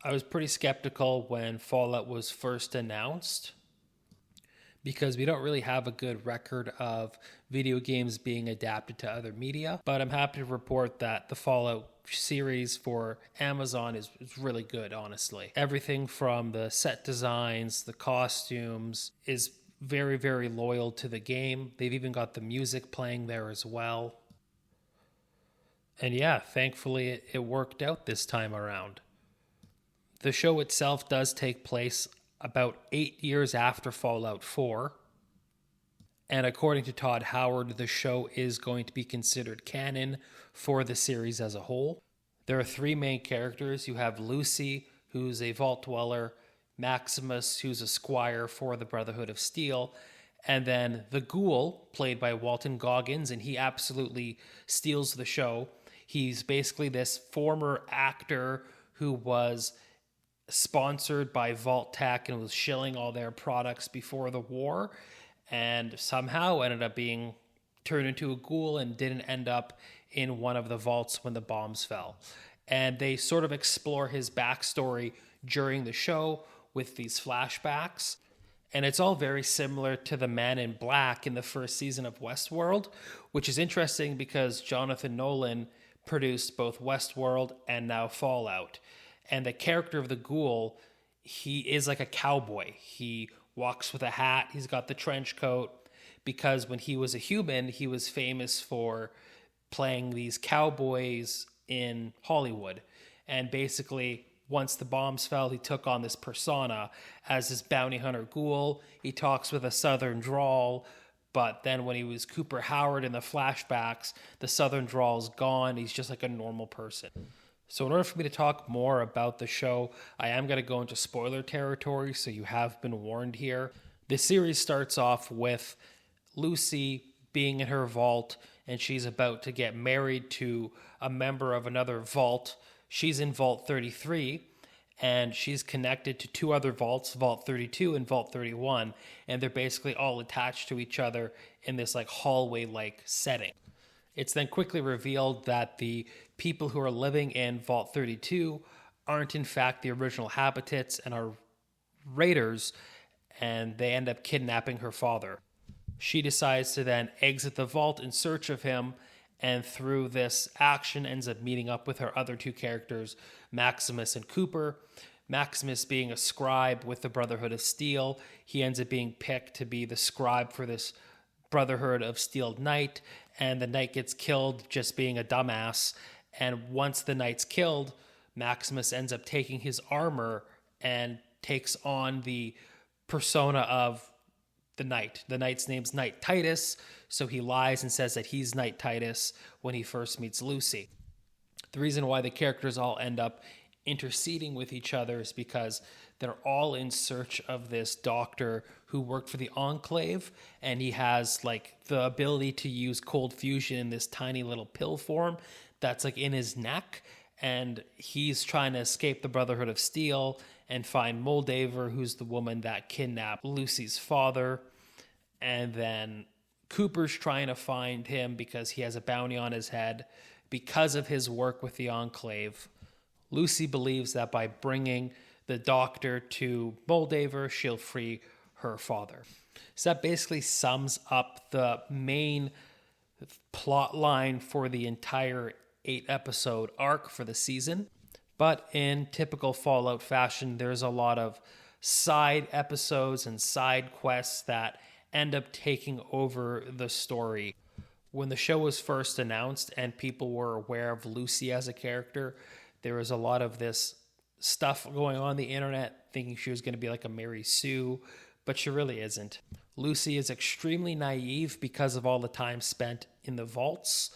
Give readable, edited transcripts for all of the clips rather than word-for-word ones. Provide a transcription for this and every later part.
I was pretty skeptical when Fallout was first announced because we don't really have a good record of video games being adapted to other media. But I'm happy to report that the Fallout series for Amazon is really good, honestly. Everything from the set designs, the costumes is very, very loyal to the game. They've even got the music playing there as well. And yeah, thankfully it worked out this time around. The show itself does take place about 8 years after Fallout 4. And according to Todd Howard, the show is going to be considered canon for the series as a whole. There are three main characters. You have Lucy, who's a vault dweller, Maximus, who's a squire for the Brotherhood of Steel, and then the Ghoul, played by Walton Goggins, and he absolutely steals the show. He's basically this former actor who was sponsored by Vault-Tec and was shilling all their products before the war, and somehow ended up being turned into a ghoul and didn't end up in one of the vaults when the bombs fell. And they sort of explore his backstory during the show with these flashbacks. And it's all very similar to the Man in Black in the first season of Westworld, which is interesting because Jonathan Nolan produced both Westworld and now Fallout. And the character of the Ghoul, he is like a cowboy. He walks with a hat. He's got the trench coat because when he was a human, he was famous for playing these cowboys in Hollywood. And basically, once the bombs fell, he took on this persona as this bounty hunter ghoul. He talks with a southern drawl, but then when he was Cooper Howard in the flashbacks, the southern drawl's gone. He's just like a normal person. So in order for me to talk more about the show, I am going to go into spoiler territory, so you have been warned here. The series starts off with Lucy being in her vault, and she's about to get married to a member of another vault. She's in Vault 33, and she's connected to two other vaults, Vault 32 and Vault 31, and they're basically all attached to each other in this like hallway-like setting. It's then quickly revealed that the people who are living in Vault 32 aren't in fact the original habitants and are raiders, and they end up kidnapping her father. She decides to then exit the vault in search of him, and through this action ends up meeting up with her other two characters, Maximus and Cooper. Maximus being a scribe with the Brotherhood of Steel, he ends up being picked to be the scribe for this Brotherhood of Steel knight, and the knight gets killed just being a dumbass. And once the knight's killed, Maximus ends up taking his armor and takes on the persona of the knight. The knight's name's Knight Titus, so he lies and says that he's Knight Titus when he first meets Lucy. The reason why the characters all end up interceding with each other is because they're all in search of this doctor who worked for the Enclave, and he has like the ability to use cold fusion in this tiny little pill form that's like in his neck, and he's trying to escape the Brotherhood of Steel and find Moldaver, who's the woman that kidnapped Lucy's father. And then Cooper's trying to find him because he has a bounty on his head because of his work with the Enclave. Lucy believes that by bringing the doctor to Moldaver, she'll free her father. So that basically sums up the main plot line for the entire 8-episode arc for the season. But in typical Fallout fashion, there's a lot of side episodes and side quests that end up taking over the story. When the show was first announced and people were aware of Lucy as a character, there was a lot of this stuff going on the internet thinking she was going to be like a Mary Sue, but she really isn't. Lucy is extremely naive because of all the time spent in the vaults,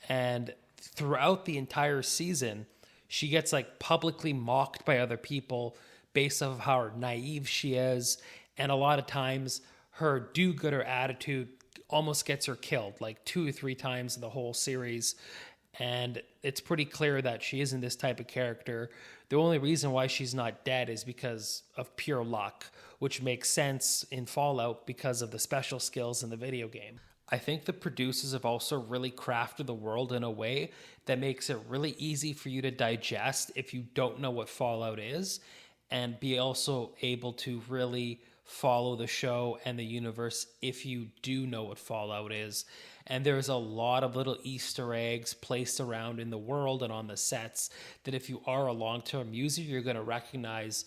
and throughout the entire season, she gets like publicly mocked by other people based off of how naive she is, and a lot of times her do-gooder attitude almost gets her killed like 2 or 3 times in the whole series. And it's pretty clear that she isn't this type of character. The only reason why she's not dead is because of pure luck, which makes sense in Fallout because of the special skills in the video game. I think the producers have also really crafted the world in a way that makes it really easy for you to digest if you don't know what Fallout is, and be also able to really follow the show and the universe if you do know what Fallout is. And there's a lot of little Easter eggs placed around in the world and on the sets that if you are a long-term user, you're going to recognize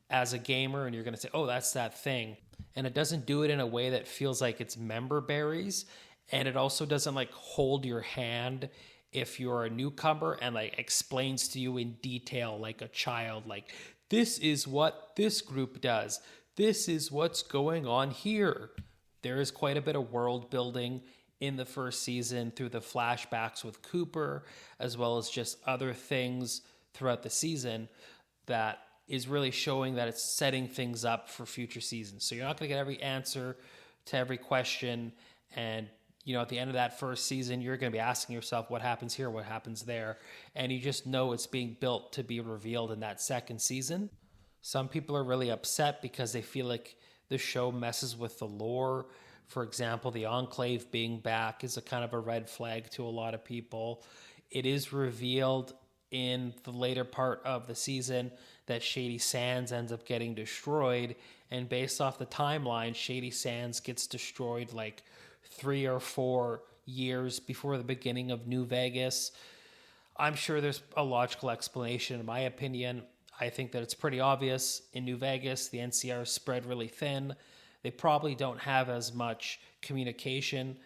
as a gamer, and you're going to say, oh, that's that thing. And it doesn't do it in a way that feels like it's member berries. And it also doesn't like hold your hand if you're a newcomer and like explains to you in detail like a child, like, this is what this group does. This is what's going on here. There is quite a bit of world building in the first season through the flashbacks with Cooper, as well as just other things throughout the season that is really showing that it's setting things up for future seasons. So you're not going to get every answer to every question. And, you know, at the end of that first season, you're going to be asking yourself, what happens here? What happens there? And you just know it's being built to be revealed in that second season. Some people are really upset because they feel like the show messes with the lore. For example, the Enclave being back is a kind of a red flag to a lot of people. It is revealed in the later part of the season that Shady Sands ends up getting destroyed, and based off the timeline, Shady Sands gets destroyed like 3 or 4 years before the beginning of New Vegas. I'm sure there's a logical explanation. In my opinion, I think that it's pretty obvious. In New Vegas, the NCR is spread really thin. They probably don't have as much communication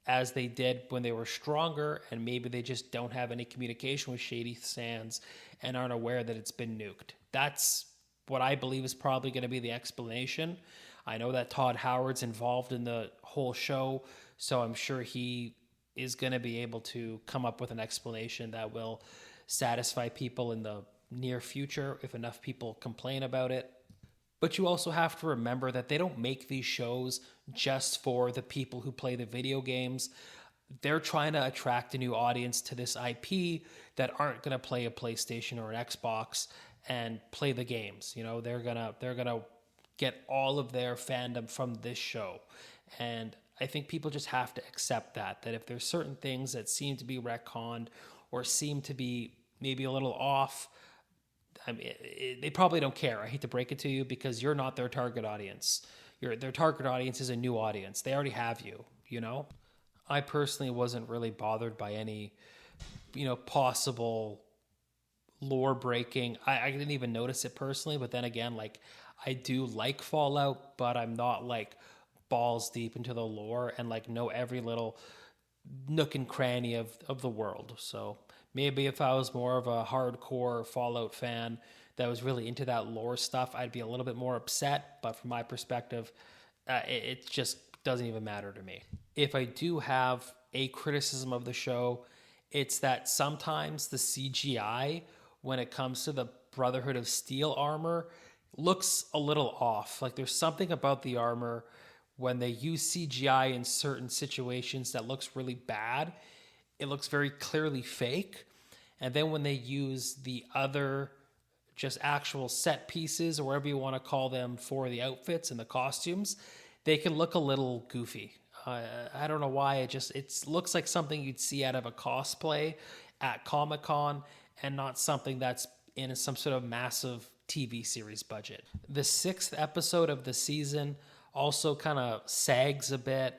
as they did when they were stronger, and maybe they just don't have any communication with Shady Sands and aren't aware that it's been nuked. That's what I believe is probably going to be the explanation. I know that Todd Howard's involved in the whole show, so I'm sure he is going to be able to come up with an explanation that will satisfy people in the near future if enough people complain about it. But you also have to remember that they don't make these shows just for the people who play the video games. They're trying to attract a new audience to this IP that aren't going to play a PlayStation or an Xbox and play the games. You know, they're gonna get all of their fandom from this show. And I think people just have to accept that if there's certain things that seem to be retconned or seem to be maybe a little off, I mean, they probably don't care. I hate to break it to you, because you're not their target audience. Their target audience is a new audience. They already have you, you know? I personally wasn't really bothered by any, possible lore breaking. I didn't even notice it personally, but then again, like, I do like Fallout, but I'm not like balls deep into the lore and like know every little nook and cranny of the world. So maybe if I was more of a hardcore Fallout fan that was really into that lore stuff, I'd be a little bit more upset. But from my perspective, it just doesn't even matter to me. If I do have a criticism of the show, it's that sometimes the CGI, when it comes to the Brotherhood of Steel armor, looks a little off. Like, there's something about the armor when they use CGI in certain situations that looks really bad. It looks very clearly fake. And then when they use the other just actual set pieces, or whatever you want to call them, for the outfits and the costumes, they can look a little goofy. I don't know why. It looks like something you'd see out of a cosplay at Comic-Con, and not something that's in some sort of massive TV series budget. The 6th episode of the season also kind of sags a bit.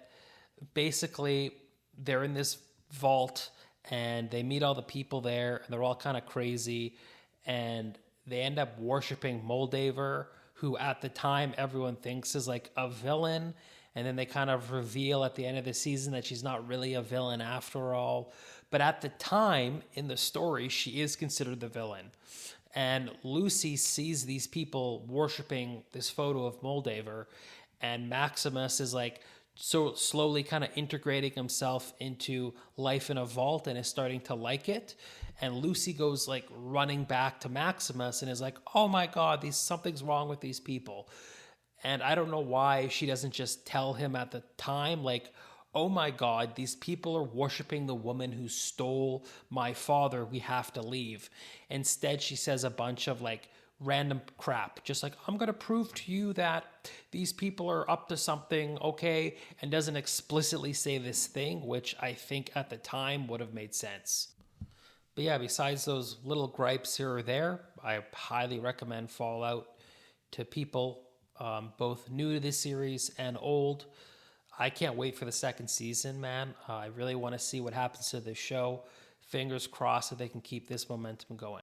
Basically, they're in this vault and they meet all the people there, and they're all kind of crazy, and they end up worshiping Moldaver, who at the time everyone thinks is like a villain, and then they kind of reveal at the end of the season that she's not really a villain after all. But at the time in the story, she is considered the villain. And Lucy sees these people worshiping this photo of Moldaver, and Maximus is like so slowly kind of integrating himself into life in a vault and is starting to like it. And Lucy goes like running back to Maximus and is like, oh my God, something's wrong with these people. And I don't know why she doesn't just tell him at the time, like, oh my God, these people are worshiping the woman who stole my father. We have to leave. Instead, she says a bunch of like random crap. Just like, I'm going to prove to you that these people are up to something, okay? And doesn't explicitly say this thing, which I think at the time would have made sense. But yeah, besides those little gripes here or there, I highly recommend Fallout to people both new to this series and old. I can't wait for the second season, man. I really want to see what happens to this show. Fingers crossed that they can keep this momentum going.